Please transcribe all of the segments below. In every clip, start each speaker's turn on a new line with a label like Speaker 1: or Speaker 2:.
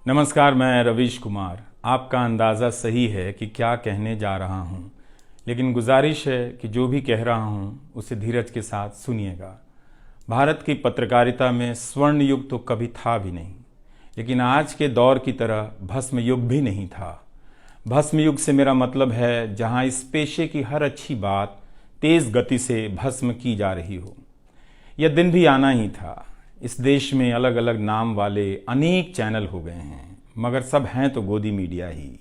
Speaker 1: नमस्कार, मैं रवीश कुमार। आपका अंदाज़ा सही है कि क्या कहने जा रहा हूँ, लेकिन गुजारिश है कि जो भी कह रहा हूँ उसे धीरज के साथ सुनिएगा। भारत की पत्रकारिता में स्वर्ण युग तो कभी था भी नहीं, लेकिन आज के दौर की तरह भस्म युग भी नहीं था। भस्म युग से मेरा मतलब है जहाँ इस पेशे की हर अच्छी बात तेज़ गति से भस्म की जा रही हो। यह दिन भी आना ही था। इस देश में अलग अलग नाम वाले अनेक चैनल हो गए हैं, मगर सब हैं तो गोदी मीडिया ही।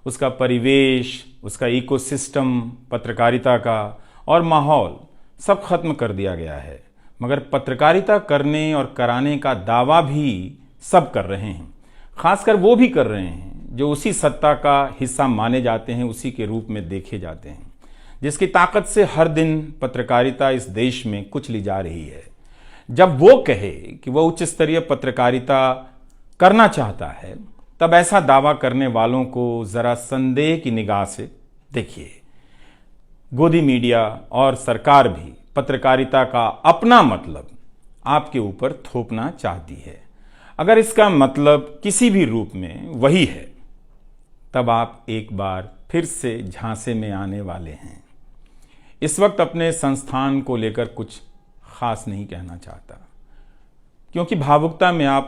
Speaker 1: उसका परिवेश, उसका इकोसिस्टम, पत्रकारिता का और माहौल सब खत्म कर दिया गया है। मगर पत्रकारिता करने और कराने का दावा भी सब कर रहे हैं। खासकर वो भी कर रहे हैं जो उसी सत्ता का हिस्सा माने जाते हैं, उसी के रूप में देखे जाते हैं, जिसकी ताकत से हर दिन पत्रकारिता इस देश में कुचली जा रही है। जब वो कहे कि वह उच्च स्तरीय पत्रकारिता करना चाहता है, तब ऐसा दावा करने वालों को जरा संदेह की निगाह से देखिए। गोदी मीडिया और सरकार भी पत्रकारिता का अपना मतलब आपके ऊपर थोपना चाहती है। अगर इसका मतलब किसी भी रूप में वही है, तब आप एक बार फिर से झांसे में आने वाले हैं। इस वक्त अपने संस्थान को लेकर कुछ खास नहीं कहना चाहता, क्योंकि भावुकता में आप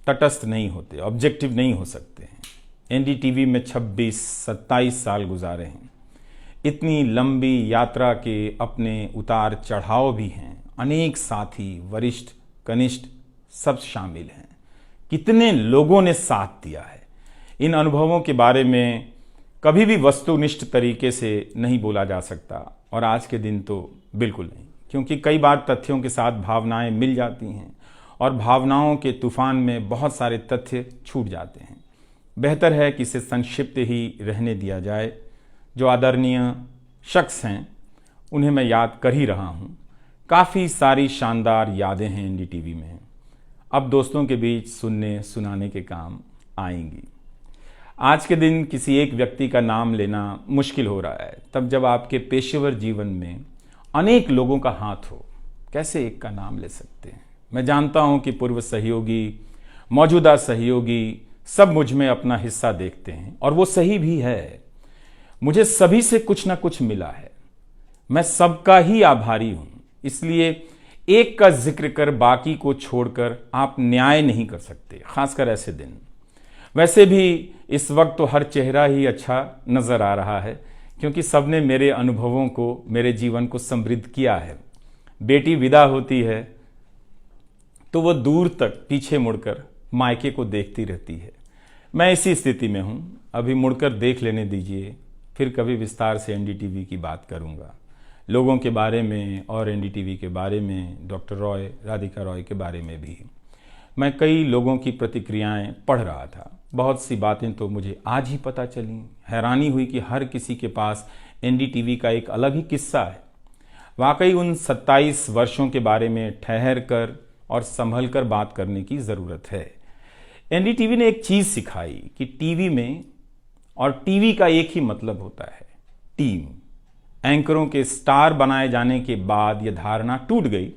Speaker 1: तटस्थ नहीं होते, ऑब्जेक्टिव नहीं हो सकते हैं। एनडीटीवी में 26-27 साल गुजारे हैं। इतनी लंबी यात्रा के अपने उतार चढ़ाव भी हैं। अनेक साथी, वरिष्ठ, कनिष्ठ सब शामिल हैं। कितने लोगों ने साथ दिया है। इन अनुभवों के बारे में कभी भी वस्तुनिष्ठ तरीके से नहीं बोला जा सकता, और आज के दिन तो बिल्कुल नहीं, क्योंकि कई बार तथ्यों के साथ भावनाएं मिल जाती हैं और भावनाओं के तूफान में बहुत सारे तथ्य छूट जाते हैं। बेहतर है कि इसे संक्षिप्त ही रहने दिया जाए। जो आदरणीय शख्स हैं उन्हें मैं याद कर ही रहा हूँ। काफ़ी सारी शानदार यादें हैं एनडीटीवी में, अब दोस्तों के बीच सुनने सुनाने के काम आएंगी। आज के दिन किसी एक व्यक्ति का नाम लेना मुश्किल हो रहा है, तब जब आपके पेशेवर जीवन में अनेक लोगों का हाथ हो, कैसे एक का नाम ले सकते हैं। मैं जानता हूं कि पूर्व सहयोगी, मौजूदा सहयोगी सब मुझ में अपना हिस्सा देखते हैं, और वो सही भी है। मुझे सभी से कुछ ना कुछ मिला है। मैं सबका ही आभारी हूं। इसलिए एक का जिक्र कर बाकी को छोड़कर आप न्याय नहीं कर सकते, खासकर ऐसे दिन। वैसे भी इस वक्त तो हर चेहरा ही अच्छा नजर आ रहा है, क्योंकि सबने मेरे अनुभवों को, मेरे जीवन को समृद्ध किया है। बेटी विदा होती है तो वो दूर तक पीछे मुड़कर मायके को देखती रहती है। मैं इसी स्थिति में हूँ। अभी मुड़कर देख लेने दीजिए, फिर कभी विस्तार से एनडीटीवी की बात करूँगा, लोगों के बारे में और एनडीटीवी के बारे में, डॉक्टर रॉय, राधिका रॉय के बारे में भी। मैं कई लोगों की प्रतिक्रियाएं पढ़ रहा था। बहुत सी बातें तो मुझे आज ही पता चली। हैरानी हुई कि हर किसी के पास एनडीटीवी का एक अलग ही किस्सा है। वाकई उन 27 वर्षों के बारे में ठहर कर और संभल कर बात करने की ज़रूरत है। एनडीटीवी ने एक चीज़ सिखाई कि टीवी में और टीवी का एक ही मतलब होता है, टीम। एंकरों के स्टार बनाए जाने के बाद यह धारणा टूट गई,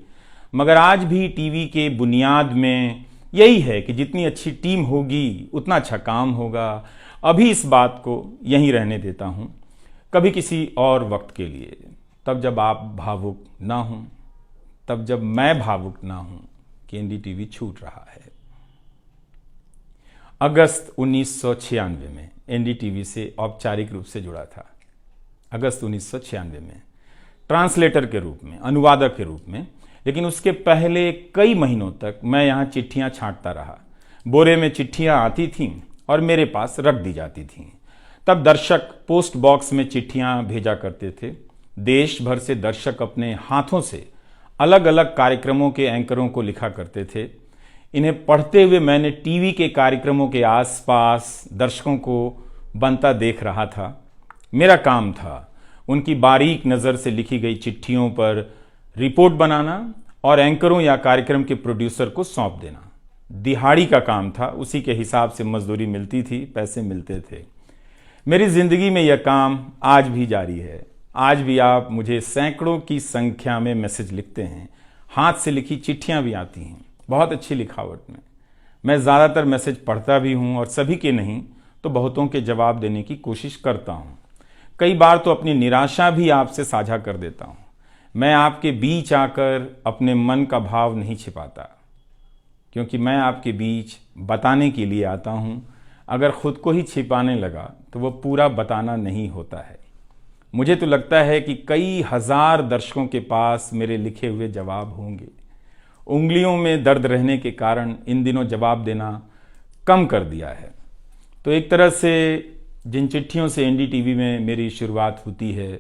Speaker 1: मगर आज भी टीवी के बुनियाद में यही है कि जितनी अच्छी टीम होगी उतना अच्छा काम होगा। अभी इस बात को यहीं रहने देता हूं, कभी किसी और वक्त के लिए, तब जब आप भावुक ना हों, तब जब मैं भावुक ना हूं कि एनडीटीवी छूट रहा है। अगस्त 1996 में एनडीटीवी से औपचारिक रूप से जुड़ा था। अगस्त 1996 में ट्रांसलेटर के रूप में, अनुवादक के रूप में। लेकिन उसके पहले कई महीनों तक मैं यहाँ चिट्ठियाँ छांटता रहा। बोरे में चिट्ठियाँ आती थीं और मेरे पास रख दी जाती थीं। तब दर्शक पोस्ट बॉक्स में चिट्ठियाँ भेजा करते थे। देश भर से दर्शक अपने हाथों से अलग अलग कार्यक्रमों के एंकरों को लिखा करते थे। इन्हें पढ़ते हुए मैंने टीवी के कार्यक्रमों के आसपास दर्शकों को बनता देख रहा था। मेरा काम था उनकी बारीक नज़र से लिखी गई चिट्ठियों पर रिपोर्ट बनाना और एंकरों या कार्यक्रम के प्रोड्यूसर को सौंप देना। दिहाड़ी का काम था, उसी के हिसाब से मजदूरी मिलती थी, पैसे मिलते थे। मेरी जिंदगी में यह काम आज भी जारी है। आज भी आप मुझे सैकड़ों की संख्या में मैसेज लिखते हैं, हाथ से लिखी चिट्ठियां भी आती हैं, बहुत अच्छी लिखावट में। मैं ज़्यादातर मैसेज पढ़ता भी हूँ और सभी के नहीं तो बहुतों के जवाब देने की कोशिश करता हूँ। कई बार तो अपनी निराशा भी आपसे साझा कर देता हूँ। मैं आपके बीच आकर अपने मन का भाव नहीं छिपाता, क्योंकि मैं आपके बीच बताने के लिए आता हूँ। अगर खुद को ही छिपाने लगा तो वो पूरा बताना नहीं होता है। मुझे तो लगता है कि कई हजार दर्शकों के पास मेरे लिखे हुए जवाब होंगे। उंगलियों में दर्द रहने के कारण इन दिनों जवाब देना कम कर दिया है। तो एक तरह से जिन चिट्ठियों से एनडीटीवी में मेरी शुरुआत होती है,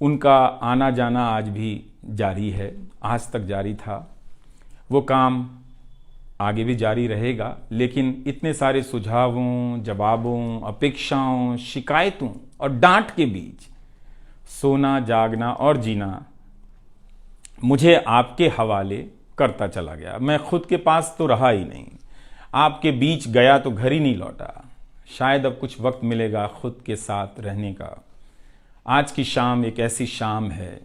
Speaker 1: उनका आना जाना आज भी जारी है, आज तक जारी था। वो काम आगे भी जारी रहेगा, लेकिन इतने सारे सुझावों, जवाबों, अपेक्षाओं, शिकायतों और डांट के बीच सोना, जागना और जीना मुझे आपके हवाले करता चला गया। मैं खुद के पास तो रहा ही नहीं, आपके बीच गया तो घर ही नहीं लौटा। शायद अब कुछ वक्त मिलेगा खुद के साथ रहने का। आज की शाम एक ऐसी शाम है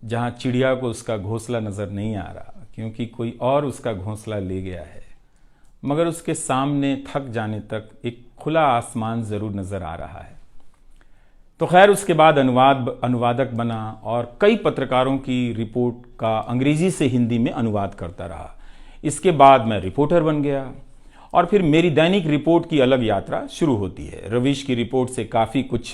Speaker 1: जहां चिड़िया को उसका घोंसला नजर नहीं आ रहा, क्योंकि कोई और उसका घोंसला ले गया है, मगर उसके सामने थक जाने तक एक खुला आसमान जरूर नजर आ रहा है। तो खैर, उसके बाद अनुवादक बना और कई पत्रकारों की रिपोर्ट का अंग्रेजी से हिंदी में अनुवाद करता रहा। इसके बाद मैं रिपोर्टर बन गया और फिर मेरी दैनिक रिपोर्ट की अलग यात्रा शुरू होती है। रवीश की रिपोर्ट से काफ़ी कुछ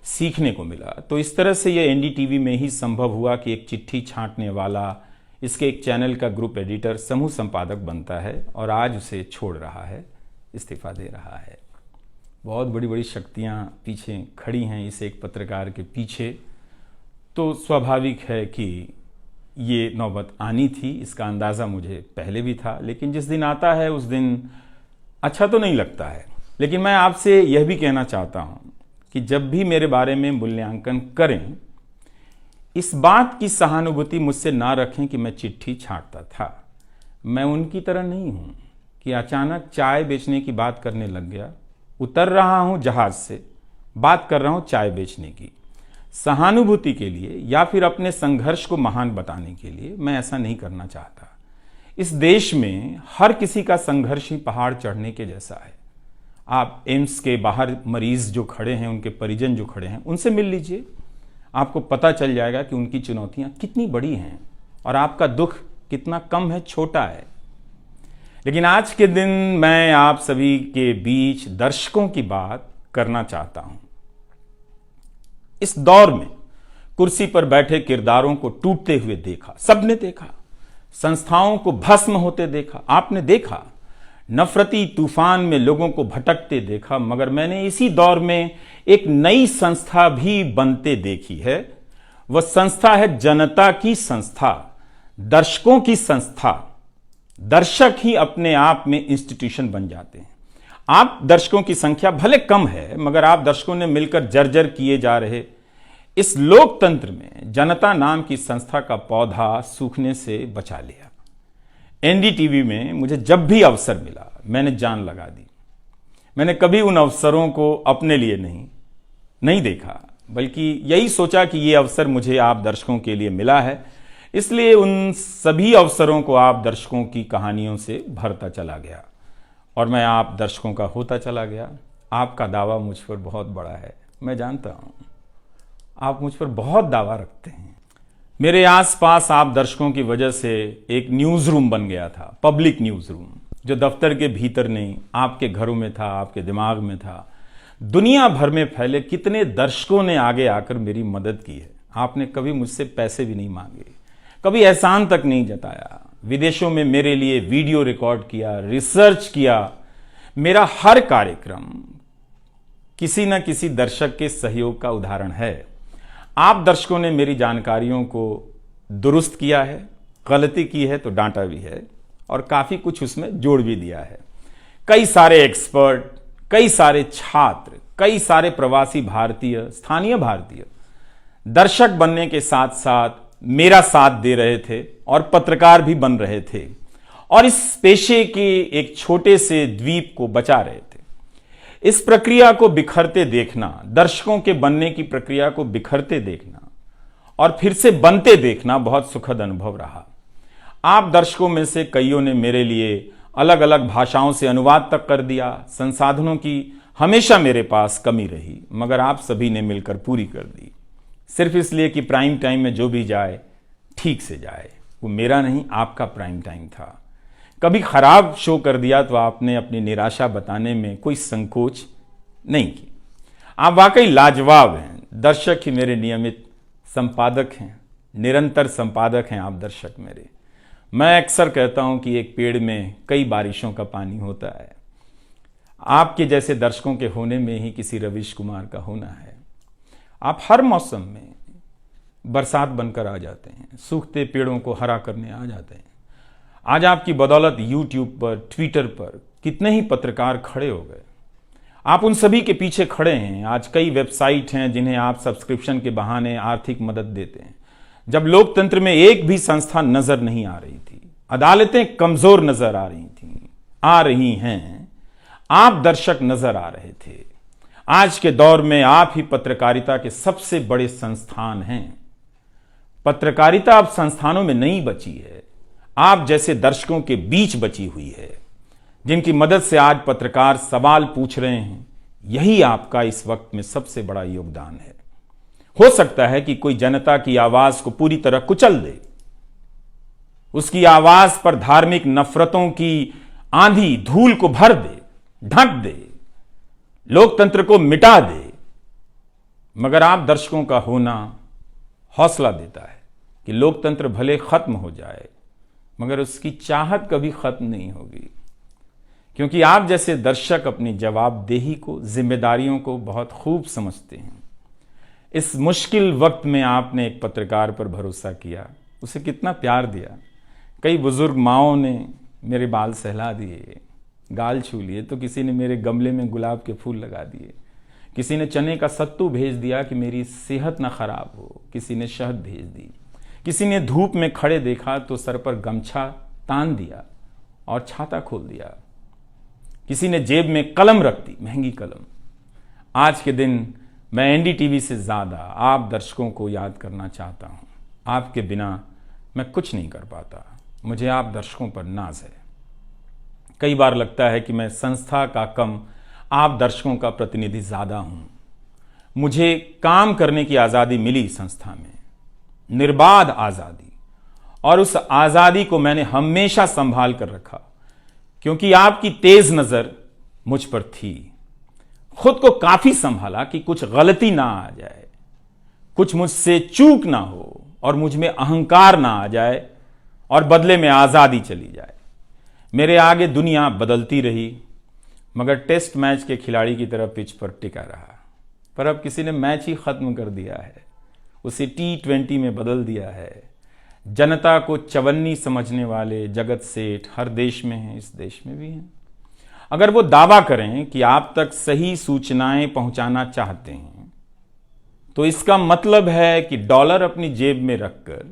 Speaker 1: सीखने को मिला। तो इस तरह से ये एनडीटीवी में ही संभव हुआ कि एक चिट्ठी छांटने वाला इसके एक चैनल का ग्रुप एडिटर समूह संपादक बनता है और आज उसे छोड़ रहा है, इस्तीफा दे रहा है। बहुत बड़ी बड़ी शक्तियां पीछे खड़ी हैं इस एक पत्रकार के पीछे। तो स्वाभाविक है कि ये नौबत आनी थी, इसका अंदाज़ा मुझे पहले भी था। लेकिन जिस दिन आता है उस दिन अच्छा तो नहीं लगता है। लेकिन मैं आपसे यह भी कहना चाहता हूं कि जब भी मेरे बारे में मूल्यांकन करें, इस बात की सहानुभूति मुझसे ना रखें कि मैं चिट्ठी छांटता था। मैं उनकी तरह नहीं हूं कि अचानक चाय बेचने की बात करने लग गया। उतर रहा हूं जहाज से, बात कर रहा हूं चाय बेचने की। सहानुभूति के लिए या फिर अपने संघर्ष को महान बताने के लिए मैं ऐसा नहीं करना चाहता। इस देश में हर किसी का संघर्ष ही पहाड़ चढ़ने के जैसा है। आप एम्स के बाहर मरीज जो खड़े हैं, उनके परिजन जो खड़े हैं, उनसे मिल लीजिए। आपको पता चल जाएगा कि उनकी चुनौतियां कितनी बड़ी हैं और आपका दुख कितना कम है, छोटा है। लेकिन आज के दिन मैं आप सभी के बीच दर्शकों की बात करना चाहता हूं। इस दौर में कुर्सी पर बैठे किरदारों को टूटते हुए देखा, सबने देखा। संस्थाओं को भस्म होते देखा, आपने देखा। नफरती तूफान में लोगों को भटकते देखा, मगर मैंने इसी दौर में एक नई संस्था भी बनते देखी है। वह संस्था है जनता की संस्था, दर्शकों की संस्था। दर्शक ही अपने आप में इंस्टीट्यूशन बन जाते हैं। आप दर्शकों की संख्या भले कम है, मगर आप दर्शकों ने मिलकर जर्जर किए जा रहे इस लोकतंत्र में जनता नाम की संस्था का पौधा सूखने से बचा लिया। एनडीटीवी में मुझे जब भी अवसर मिला मैंने जान लगा दी। मैंने कभी उन अवसरों को अपने लिए नहीं देखा, बल्कि यही सोचा कि ये अवसर मुझे आप दर्शकों के लिए मिला है, इसलिए उन सभी अवसरों को आप दर्शकों की कहानियों से भरता चला गया और मैं आप दर्शकों का होता चला गया। आपका दावा मुझ पर बहुत बड़ा है, मैं जानता हूं। आप मुझ पर बहुत दावा रखते हैं। मेरे आसपास आप दर्शकों की वजह से एक न्यूज़ रूम बन गया था, पब्लिक न्यूज़ रूम, जो दफ्तर के भीतर नहीं, आपके घरों में था, आपके दिमाग में था। दुनिया भर में फैले कितने दर्शकों ने आगे आकर मेरी मदद की है। आपने कभी मुझसे पैसे भी नहीं मांगे, कभी एहसान तक नहीं जताया। विदेशों में मेरे लिए वीडियो रिकॉर्ड किया, रिसर्च किया। मेरा हर कार्यक्रम किसी न किसी दर्शक के सहयोग का उदाहरण है। आप दर्शकों ने मेरी जानकारियों को दुरुस्त किया है, गलती की है तो डांटा भी है और काफी कुछ उसमें जोड़ भी दिया है। कई सारे एक्सपर्ट, कई सारे छात्र, कई सारे प्रवासी भारतीय, स्थानीय भारतीय दर्शक बनने के साथ साथ मेरा साथ दे रहे थे और पत्रकार भी बन रहे थे और इस पेशे के एक छोटे से द्वीप को बचा रहे थे। इस प्रक्रिया को बिखरते देखना, दर्शकों के बनने की प्रक्रिया को बिखरते देखना और फिर से बनते देखना बहुत सुखद अनुभव रहा। आप दर्शकों में से कईयों ने मेरे लिए अलग अलग भाषाओं से अनुवाद तक कर दिया। संसाधनों की हमेशा मेरे पास कमी रही, मगर आप सभी ने मिलकर पूरी कर दी, सिर्फ इसलिए कि प्राइम टाइम में जो भी जाए ठीक से जाए। वो मेरा नहीं, आपका प्राइम टाइम था। कभी खराब शो कर दिया तो आपने अपनी निराशा बताने में कोई संकोच नहीं की। आप वाकई लाजवाब हैं। दर्शक ही मेरे नियमित संपादक हैं, निरंतर संपादक हैं आप दर्शक मेरे। मैं अक्सर कहता हूं कि एक पेड़ में कई बारिशों का पानी होता है। आपके जैसे दर्शकों के होने में ही किसी रवीश कुमार का होना है। आप हर मौसम में बरसात बनकर आ जाते हैं, सूखते पेड़ों को हरा करने आ जाते हैं। आज आपकी बदौलत यूट्यूब पर, ट्विटर पर कितने ही पत्रकार खड़े हो गए। आप उन सभी के पीछे खड़े हैं। आज कई वेबसाइट हैं जिन्हें आप सब्सक्रिप्शन के बहाने आर्थिक मदद देते हैं। जब लोकतंत्र में एक भी संस्था नजर नहीं आ रही थी, अदालतें कमजोर नजर आ रही थी, आ रही हैं, आप दर्शक नजर आ रहे थे। आज के दौर में आप ही पत्रकारिता के सबसे बड़े संस्थान हैं। पत्रकारिता अब संस्थानों में नहीं बची है, आप जैसे दर्शकों के बीच बची हुई है, जिनकी मदद से आज पत्रकार सवाल पूछ रहे हैं। यही आपका इस वक्त में सबसे बड़ा योगदान है। हो सकता है कि कोई जनता की आवाज को पूरी तरह कुचल दे, उसकी आवाज पर धार्मिक नफरतों की आंधी धूल को भर दे, ढक दे, लोकतंत्र को मिटा दे, मगर आप दर्शकों का होना हौसला देता है कि लोकतंत्र भले खत्म हो जाए, मगर उसकी चाहत कभी खत्म नहीं होगी, क्योंकि आप जैसे दर्शक अपनी जवाबदेही को, जिम्मेदारियों को बहुत खूब समझते हैं। इस मुश्किल वक्त में आपने एक पत्रकार पर भरोसा किया, उसे कितना प्यार दिया। कई बुजुर्ग माओं ने मेरे बाल सहला दिए, गाल छू लिए, तो किसी ने मेरे गमले में गुलाब के फूल लगा दिए, किसी ने चने का सत्तू भेज दिया कि मेरी सेहत ना खराब हो, किसी ने शहद भेज दी, किसी ने धूप में खड़े देखा तो सर पर गमछा तान दिया और छाता खोल दिया, किसी ने जेब में कलम रख दी, महंगी कलम। आज के दिन मैं एनडीटीवी से ज्यादा आप दर्शकों को याद करना चाहता हूं। आपके बिना मैं कुछ नहीं कर पाता। मुझे आप दर्शकों पर नाज है। कई बार लगता है कि मैं संस्था का कम, आप दर्शकों का प्रतिनिधि ज्यादा हूं। मुझे काम करने की आजादी मिली संस्था में, निर्बाध आजादी, और उस आजादी को मैंने हमेशा संभाल कर रखा, क्योंकि आपकी तेज नजर मुझ पर थी। खुद को काफी संभाला कि कुछ गलती ना आ जाए, कुछ मुझसे चूक ना हो और मुझ में अहंकार ना आ जाए और बदले में आजादी चली जाए। मेरे आगे दुनिया बदलती रही, मगर टेस्ट मैच के खिलाड़ी की तरह पिच पर टिका रहा। पर अब किसी ने मैच ही खत्म कर दिया है, उसे T20 में बदल दिया है। जनता को चवन्नी समझने वाले जगत सेठ हर देश में हैं, इस देश में भी हैं। अगर वो दावा करें कि आप तक सही सूचनाएं पहुंचाना चाहते हैं, तो इसका मतलब है कि डॉलर अपनी जेब में रखकर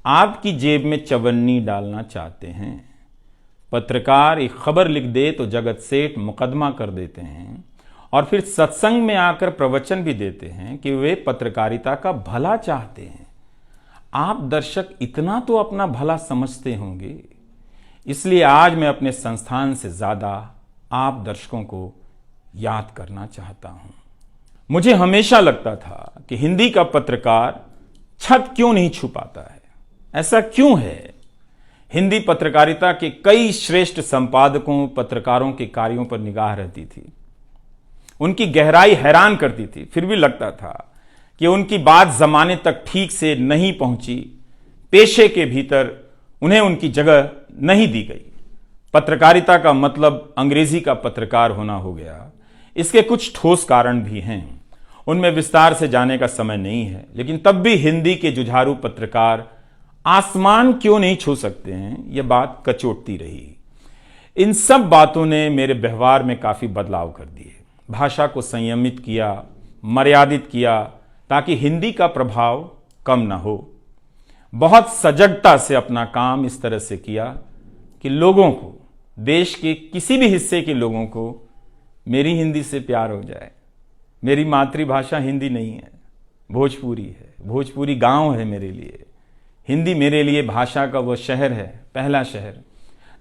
Speaker 1: आपकी जेब में चवन्नी डालना चाहते हैं। पत्रकार एक खबर लिख दे तो जगत सेठ मुकदमा कर देते हैं और फिर सत्संग में आकर प्रवचन भी देते हैं कि वे पत्रकारिता का भला चाहते हैं। आप दर्शक इतना तो अपना भला समझते होंगे। इसलिए आज मैं अपने संस्थान से ज्यादा आप दर्शकों को याद करना चाहता हूं। मुझे हमेशा लगता था कि हिंदी का पत्रकार छत क्यों नहीं छू पाता है। ऐसा क्यों है? हिंदी पत्रकारिता के कई श्रेष्ठ संपादकों, पत्रकारों के कार्यों पर निगाह रहती थी, उनकी गहराई हैरान करती थी। फिर भी लगता था कि उनकी बात जमाने तक ठीक से नहीं पहुंची, पेशे के भीतर उन्हें उनकी जगह नहीं दी गई। पत्रकारिता का मतलब अंग्रेजी का पत्रकार होना हो गया। इसके कुछ ठोस कारण भी हैं, उनमें विस्तार से जाने का समय नहीं है, लेकिन तब भी हिंदी के जुझारू पत्रकार आसमान क्यों नहीं छू सकते हैं, यह बात कचोटती रही। इन सब बातों ने मेरे व्यवहार में काफी बदलाव कर दिए। भाषा को संयमित किया, मर्यादित किया, ताकि हिंदी का प्रभाव कम ना हो। बहुत सजगता से अपना काम इस तरह से किया कि लोगों को, देश के किसी भी हिस्से के लोगों को मेरी हिंदी से प्यार हो जाए। मेरी मातृभाषा हिंदी नहीं है, भोजपुरी है। भोजपुरी गांव है मेरे लिए। हिंदी मेरे लिए भाषा का वो शहर है, पहला शहर,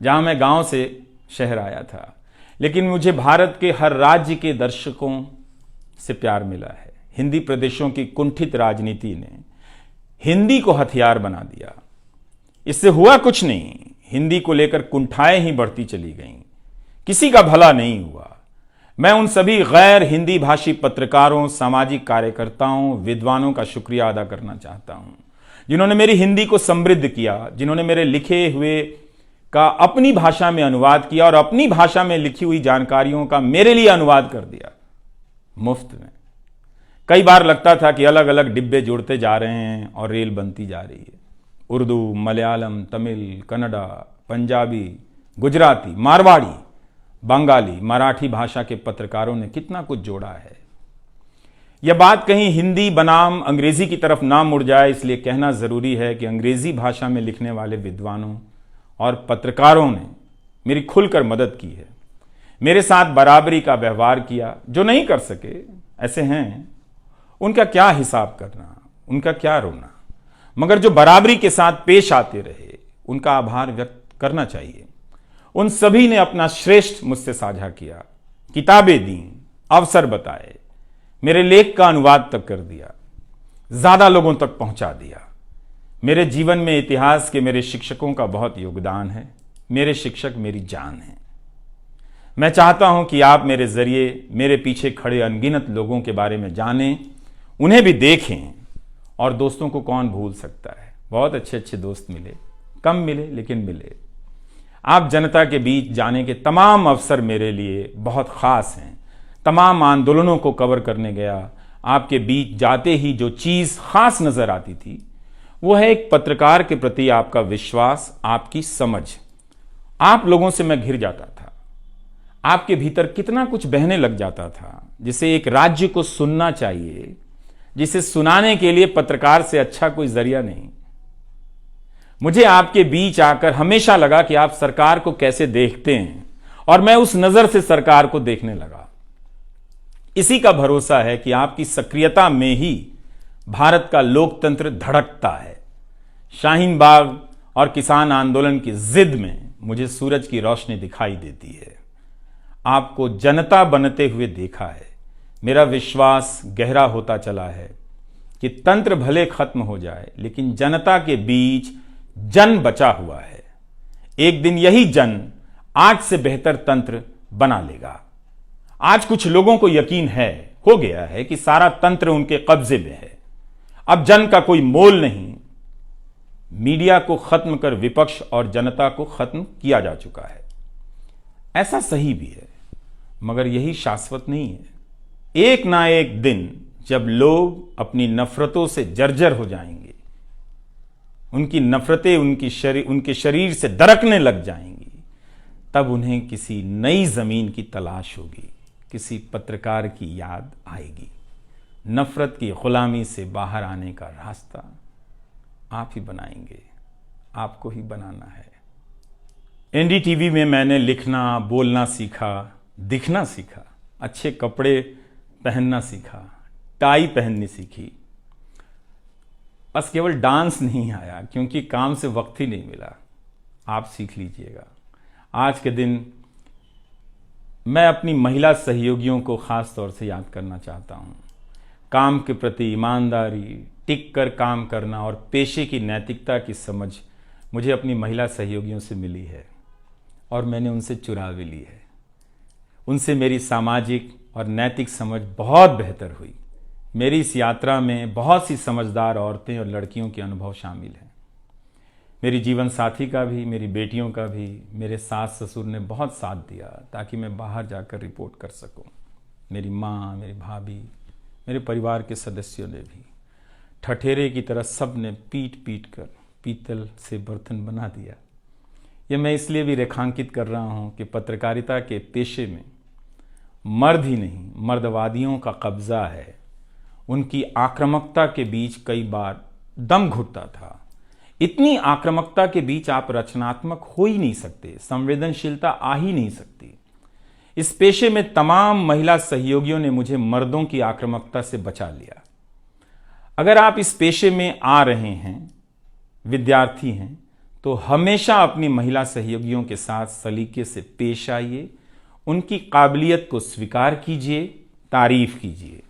Speaker 1: जहां मैं गांव से शहर आया था, लेकिन मुझे भारत के हर राज्य के दर्शकों से प्यार मिला है। हिंदी प्रदेशों की कुंठित राजनीति ने हिंदी को हथियार बना दिया। इससे हुआ कुछ नहीं, हिंदी को लेकर कुंठाएं ही बढ़ती चली गईं, किसी का भला नहीं हुआ। मैं उन सभी गैर हिंदी भाषी पत्रकारों, सामाजिक कार्यकर्ताओं, विद्वानों का शुक्रिया अदा करना चाहता हूं, जिन्होंने मेरी हिंदी को समृद्ध किया, जिन्होंने मेरे लिखे हुए का अपनी भाषा में अनुवाद किया और अपनी भाषा में लिखी हुई जानकारियों का मेरे लिए अनुवाद कर दिया मुफ्त में। कई बार लगता था कि अलग अलग डिब्बे जुड़ते जा रहे हैं और रेल बनती जा रही है। उर्दू, मलयालम, तमिल, कन्नड़ा, पंजाबी, गुजराती, मारवाड़ी, बंगाली, मराठी भाषा के पत्रकारों ने कितना कुछ जोड़ा है। यह बात कहीं हिंदी बनाम अंग्रेजी की तरफ ना मुड़ जाए, इसलिए कहना जरूरी है कि अंग्रेजी भाषा में लिखने वाले विद्वानों और पत्रकारों ने मेरी खुलकर मदद की है, मेरे साथ बराबरी का व्यवहार किया। जो नहीं कर सके, ऐसे हैं, उनका क्या हिसाब करना, उनका क्या रोना, मगर जो बराबरी के साथ पेश आते रहे, उनका आभार व्यक्त करना चाहिए। उन सभी ने अपना श्रेष्ठ मुझसे साझा किया, किताबें दी, अवसर बताए, मेरे लेख का अनुवाद तक कर दिया, ज्यादा लोगों तक पहुंचा दिया। मेरे जीवन में इतिहास के मेरे शिक्षकों का बहुत योगदान है। मेरे शिक्षक मेरी जान है। मैं चाहता हूं कि आप मेरे जरिए मेरे पीछे खड़े अनगिनत लोगों के बारे में जानें, उन्हें भी देखें। और दोस्तों को कौन भूल सकता है, बहुत अच्छे अच्छे दोस्त मिले, कम मिले लेकिन मिले। आप जनता के बीच जाने के तमाम अवसर मेरे लिए बहुत खास हैं। तमाम आंदोलनों को कवर करने गया, आपके बीच जाते ही जो चीज खास नजर आती थी वो है एक पत्रकार के प्रति आपका विश्वास, आपकी समझ। आप लोगों से मैं घिर जाता था। आपके भीतर कितना कुछ बहने लग जाता था, जिसे एक राज्य को सुनना चाहिए, जिसे सुनाने के लिए पत्रकार से अच्छा कोई जरिया नहीं। मुझे आपके बीच आकर हमेशा लगा कि आप सरकार को कैसे देखते हैं, और मैं उस नजर से सरकार को देखने लगा। इसी का भरोसा है कि आपकी सक्रियता में ही भारत का लोकतंत्र धड़कता है। शाहीन बाग और किसान आंदोलन की जिद में मुझे सूरज की रोशनी दिखाई देती है। आपको जनता बनते हुए देखा है। मेरा विश्वास गहरा होता चला है कि तंत्र भले खत्म हो जाए, लेकिन जनता के बीच जन बचा हुआ है। एक दिन यही जन आज से बेहतर तंत्र बना लेगा। आज कुछ लोगों को यकीन हो गया है कि सारा तंत्र उनके कब्जे में है। अब जन का कोई मोल नहीं। मीडिया को खत्म कर विपक्ष और जनता को खत्म किया जा चुका है। ऐसा सही भी है, मगर यही शाश्वत नहीं है। एक ना एक दिन जब लोग अपनी नफरतों से जर्जर हो जाएंगे, उनकी नफरतें उनके शरीर से दरकने लग जाएंगी, तब उन्हें किसी नई जमीन की तलाश होगी, किसी पत्रकार की याद आएगी। नफरत की गुलामी से बाहर आने का रास्ता आप ही बनाएंगे, आपको ही बनाना है। एनडीटीवी में मैंने लिखना, बोलना सीखा, दिखना सीखा, अच्छे कपड़े पहनना सीखा, टाई पहननी सीखी। बस केवल डांस नहीं आया, क्योंकि काम से वक्त ही नहीं मिला। आप सीख लीजिएगा। आज के दिन मैं अपनी महिला सहयोगियों को खास तौर से याद करना चाहता हूं। काम के प्रति ईमानदारी, टिक कर काम करना और पेशे की नैतिकता की समझ मुझे अपनी महिला सहयोगियों से मिली है, और मैंने उनसे चुरा भी ली है। उनसे मेरी सामाजिक और नैतिक समझ बहुत बेहतर हुई। मेरी इस यात्रा में बहुत सी समझदार औरतें और लड़कियों के अनुभव शामिल हैं। मेरी जीवन साथी का भी, मेरी बेटियों का भी, मेरे सास ससुर ने बहुत साथ दिया ताकि मैं बाहर जाकर रिपोर्ट कर सकूं। मेरी माँ, मेरी भाभी, मेरे परिवार के सदस्यों ने भी ठठेरे की तरह सब ने पीट पीट कर पीतल से बर्तन बना दिया। ये मैं इसलिए भी रेखांकित कर रहा हूँ कि पत्रकारिता के पेशे में मर्द ही नहीं, मर्दवादियों का कब्जा है। उनकी आक्रामकता के बीच कई बार दम घुटता था। इतनी आक्रामकता के बीच आप रचनात्मक हो ही नहीं सकते, संवेदनशीलता आ ही नहीं सकती। इस पेशे में तमाम महिला सहयोगियों ने मुझे मर्दों की आक्रामकता से बचा लिया। अगर आप इस पेशे में आ रहे हैं, विद्यार्थी हैं, तो हमेशा अपनी महिला सहयोगियों के साथ सलीके से पेश आइए, उनकी काबिलियत को स्वीकार कीजिए, तारीफ कीजिए।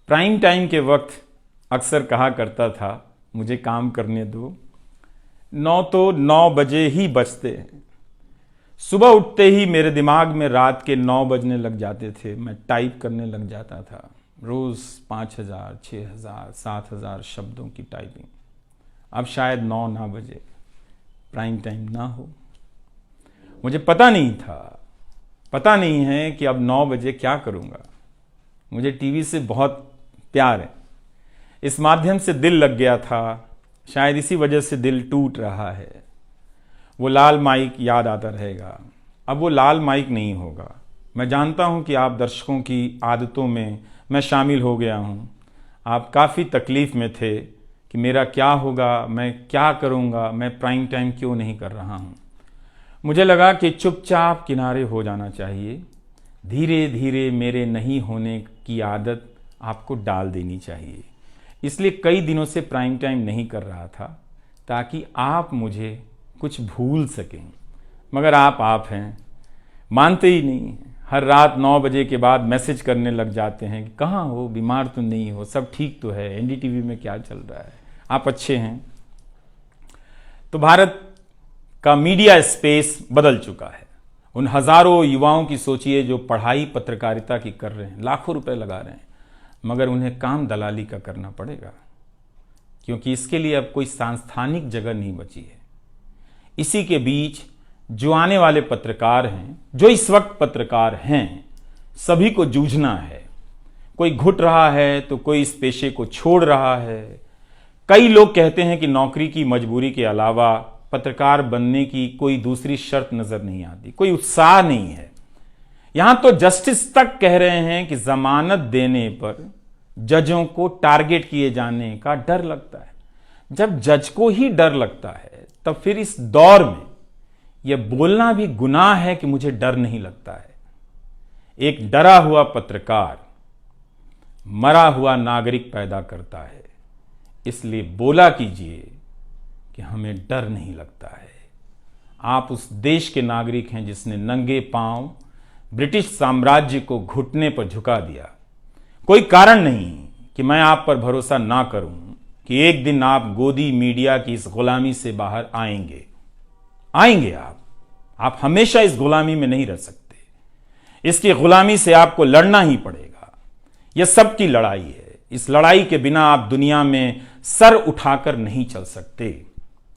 Speaker 1: प्राइम टाइम के वक्त अक्सर कहा करता था, मुझे काम करने दो, 9 तो 9 बजे ही बजते हैं। सुबह उठते ही मेरे दिमाग में रात के 9 बजने लग जाते थे। मैं टाइप करने लग जाता था, रोज़ 5000, 6000, 7000 शब्दों की टाइपिंग। अब शायद 9 ना बजे, प्राइम टाइम ना हो। मुझे पता नहीं था, पता नहीं है कि अब 9 बजे क्या करूँगा। मुझे टीवी से बहुत प्यार है, इस माध्यम से दिल लग गया था, शायद इसी वजह से दिल टूट रहा है। वो लाल माइक याद आता रहेगा, अब वो लाल माइक नहीं होगा। मैं जानता हूं कि आप दर्शकों की आदतों में मैं शामिल हो गया हूं। आप काफ़ी तकलीफ़ में थे कि मेरा क्या होगा, मैं क्या करूंगा, मैं प्राइम टाइम क्यों नहीं कर रहा हूं। मुझे लगा कि चुपचाप किनारे हो जाना चाहिए। धीरे धीरे मेरे नहीं होने की आदत आपको डाल देनी चाहिए। इसलिए कई दिनों से प्राइम टाइम नहीं कर रहा था, ताकि आप मुझे कुछ भूल सकें। मगर आप हैं, मानते ही नहीं। हर रात 9 बजे के बाद मैसेज करने लग जाते हैं कि कहाँ हो, बीमार तो नहीं हो, सब ठीक तो है, एनडीटीवी में क्या चल रहा है, आप अच्छे हैं। तो भारत का मीडिया स्पेस बदल चुका है। उन हजारों युवाओं की सोचिए जो पढ़ाई पत्रकारिता की कर रहे हैं, लाखों रुपए लगा रहे हैं, मगर उन्हें काम दलाली का करना पड़ेगा, क्योंकि इसके लिए अब कोई सांस्थानिक जगह नहीं बची है। इसी के बीच जो आने वाले पत्रकार हैं, जो इस वक्त पत्रकार हैं, सभी को जूझना है। कोई घुट रहा है तो कोई इस पेशे को छोड़ रहा है। कई लोग कहते हैं कि नौकरी की मजबूरी के अलावा पत्रकार बनने की कोई दूसरी शर्त नजर नहीं आती, कोई उत्साह नहीं है। यहां तो जस्टिस तक कह रहे हैं कि जमानत देने पर जजों को टारगेट किए जाने का डर लगता है। जब जज को ही डर लगता है, तब फिर इस दौर में यह बोलना भी गुनाह है कि मुझे डर नहीं लगता है। एक डरा हुआ पत्रकार मरा हुआ नागरिक पैदा करता है। इसलिए बोला कीजिए कि हमें डर नहीं लगता है। आप उस देश के नागरिक हैं जिसने नंगे पांव ब्रिटिश साम्राज्य को घुटने पर झुका दिया। कोई कारण नहीं कि मैं आप पर भरोसा ना करूं कि एक दिन आप गोदी मीडिया की इस गुलामी से बाहर आएंगे। आप हमेशा इस गुलामी में नहीं रह सकते। इसकी गुलामी से आपको लड़ना ही पड़ेगा। यह सबकी लड़ाई है। इस लड़ाई के बिना आप दुनिया में सर उठाकर नहीं चल सकते।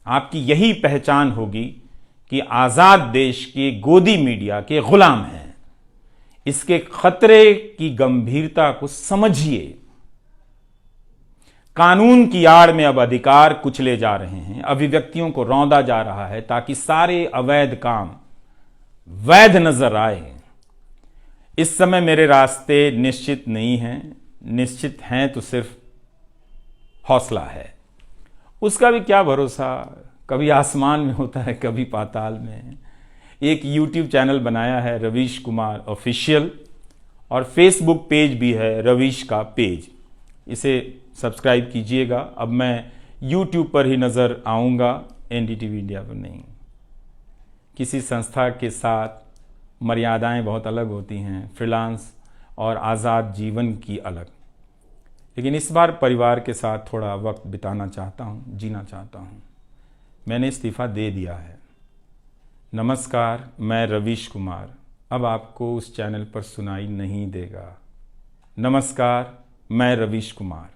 Speaker 1: आपकी यही पहचान होगी कि आजाद देश के गोदी मीडिया के गुलाम हैं। इसके खतरे की गंभीरता को समझिए। कानून की आड़ में अब अधिकार कुचले जा रहे हैं, अभिव्यक्तियों को रौंदा जा रहा है, ताकि सारे अवैध काम वैध नजर आए। इस समय मेरे रास्ते निश्चित नहीं हैं, निश्चित हैं तो सिर्फ हौसला है। उसका भी क्या भरोसा, कभी आसमान में होता है, कभी पाताल में। एक YouTube चैनल बनाया है रवीश कुमार ऑफिशियल, और फेसबुक पेज भी है रवीश का पेज। इसे सब्सक्राइब कीजिएगा। अब मैं YouTube पर ही नज़र आऊँगा, एनडीटीवी इंडिया पर नहीं। किसी संस्था के साथ मर्यादाएं बहुत अलग होती हैं, फ्रीलांस और आज़ाद जीवन की अलग। लेकिन इस बार परिवार के साथ थोड़ा वक्त बिताना चाहता हूँ, जीना चाहता हूँ। मैंने इस्तीफ़ा दे दिया है। नमस्कार, मैं रवीश कुमार अब आपको उस चैनल पर सुनाई नहीं देगा। नमस्कार, मैं रवीश कुमार।